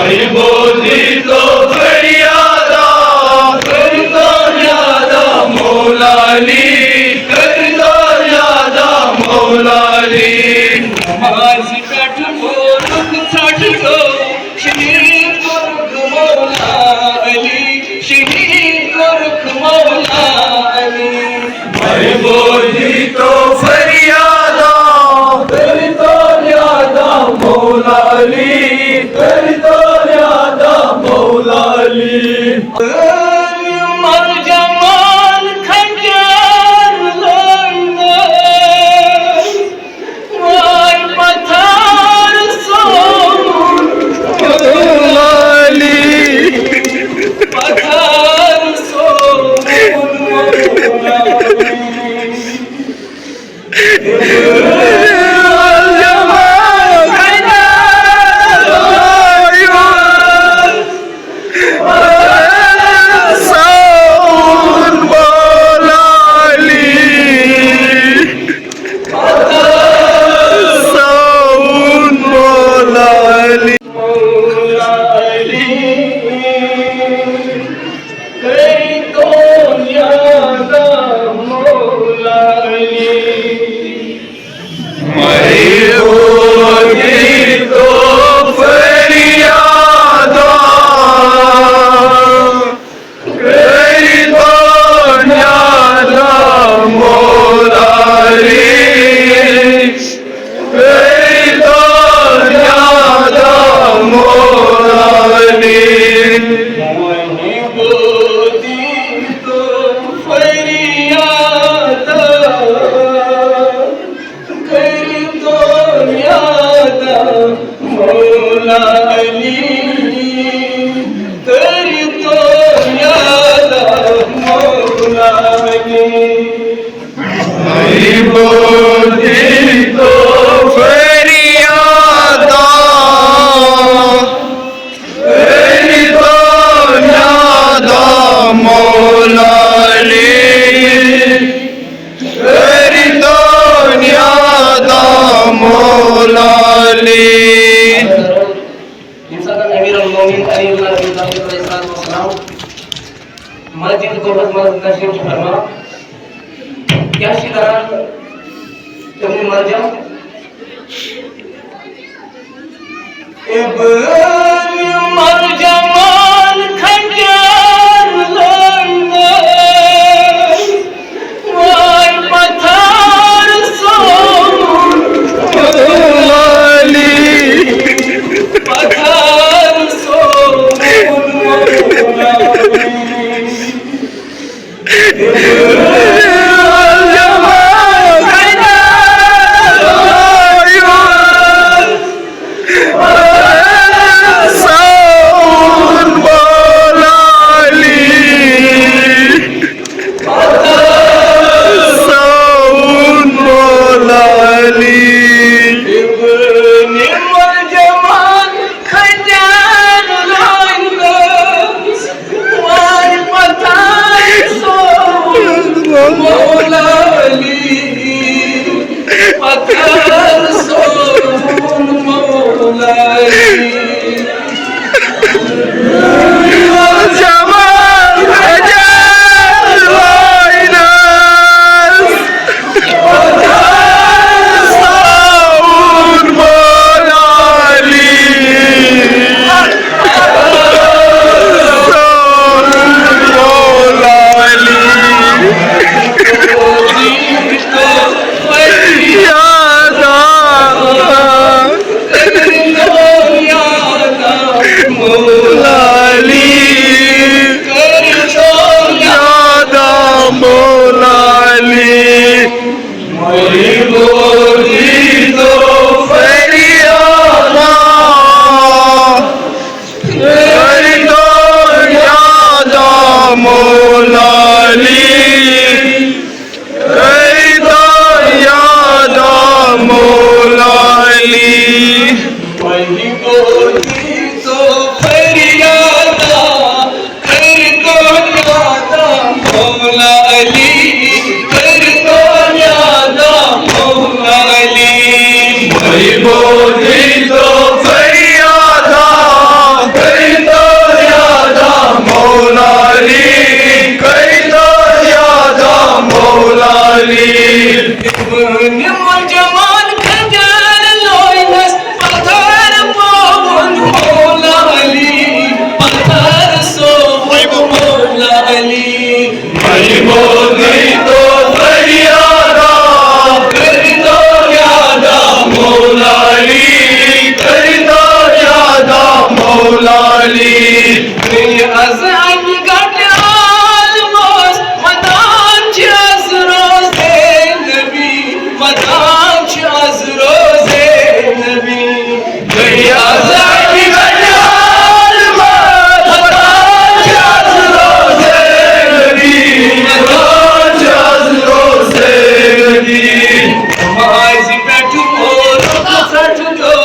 बोधी तो फरियादा करतो यादा मौलाली करतो यादा मौलाली माझी काठो दुःख साठलो शहीद गोरख मौला अली शहीद गोरख मौला अली बोधी तो फरियादा करतो यादा मौलाली करतो यादा मौलाली मर जमाल खंजर लंगर वाय पथार सोन मौलाली पथार सोन मस्जिद गोबत मस्जिद तशरीफ फरमा क्या शिकारा तुमने मर जाओ मर जमाल खंजर लंगर वाय पथार सोन मौलाली पथार सोन मौलाली आज आम्ही गाठ्याल मदांची आज रोजे नबी मदांची आज रोजे नबी आज आम्ही गाठ्याल मदांची आज रोजे नबी मदांची आज रोजे नबी माझी पेठ मोर चढलो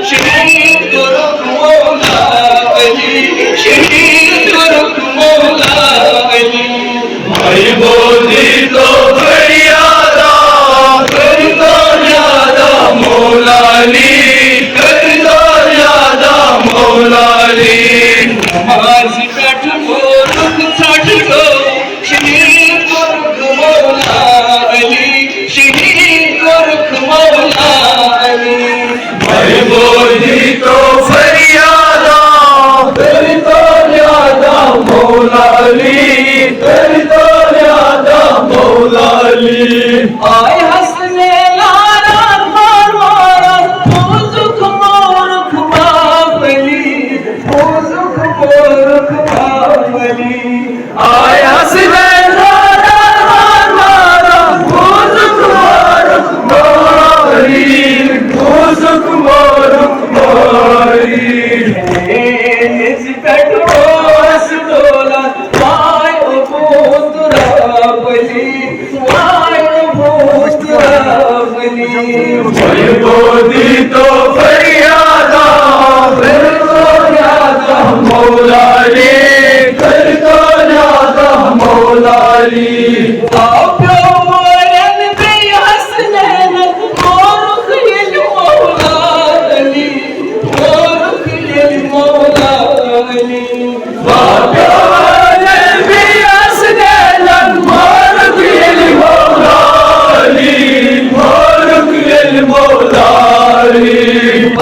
शहीद तुरुक मौला अली शहीद तुरुक मौला अली भाई बोली तो फरियादा कर दो यादा मौलाली कर दो यादा मौलाली माझी पेठ मोर चढलो शहीद तुरुक मौला अली शहीद तुरुक मौला अली भाई बोली तो फरियादा कर दो यादा मौलाली कर दो यादा मौलाली आय हसने लारा मारा मुझुक मोरख बाबली मुझुक मोरख बाबली आय हसने लारा मारा मुझुक मोरख मारी मुझुक मोरख मारी इस पेट्रोस डोला वाय भूतरावली वाय भूतरावली भाई बोली तो फरियादा कर दो यादा मौलाली कर दो यादा मौलाली आपो मोरन पे हसनैन मोरख ये मौला अली मोरख ये मौला अली आपो मोरन पे हसनैन मोरख ये मौला अली मोरख ये मौला अली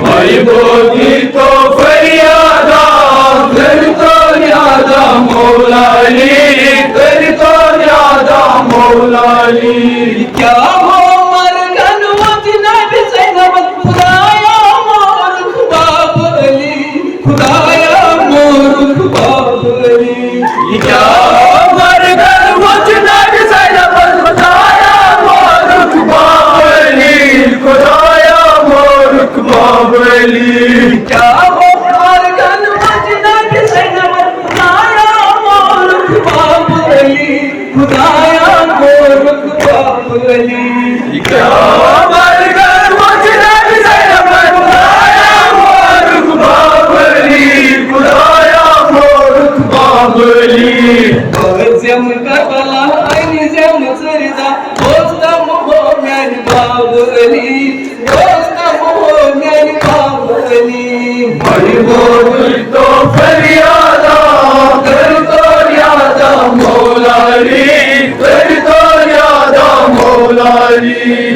भाई बोली तो फरियादा कर दो यादा मौलाली कर दो यादा मौलाली क्या हो मरगन वजना बिसैनब खुदाया मोरख बाब अली खुदाया मोरख बाब अली क्या मरगन वजना बिसैनब खुदाया मोरख बाबली खुदाया मोरख बाबली क्या हो मरगन वजना बिसैनब खुदाया मोरख बाब अली खुदाया मोरख बाब अली क्या मरगन वजना बिसैनब खुदाया मोरख बाबली खुदाया मोरख बाबली जम करबला आईनी जम सरदा दोस्तम हो मेरी बाब अली दोस्तम हो मेरी बाब अली भाई बोली तो फरियादा कर दो यादा मौलाली कर दो यादा मौलाली